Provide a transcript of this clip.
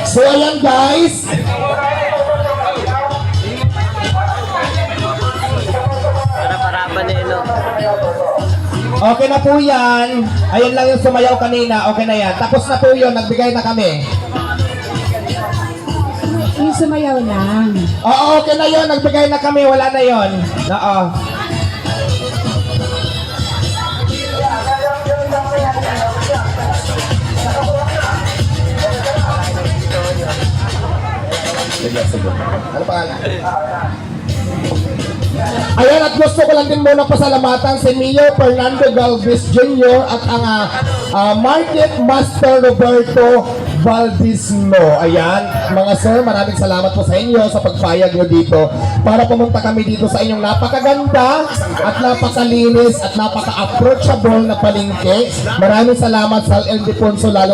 So ayan guys, Para Nelo. okay na po yan. Ayan lang yung sumayaw kanina, okay na yan. Tapos na po yun, nagbigay na kami. Yung sumayaw lang. Oo, okay na yun, nagbigay na kami, wala na yun. Oo. Ano pangalan? Ayan, at gusto ko lang din muna pasalamatan si Mayor Fernando Galvez Jr. at ang Market Master Roberto Valdisno. Ayan, mga sir, maraming salamat po sa inyo sa pagpayag nyo dito para pumunta kami dito sa inyong napakaganda at napakalinis at napaka-approachable na palengke. Maraming salamat sa El Defonso, lalong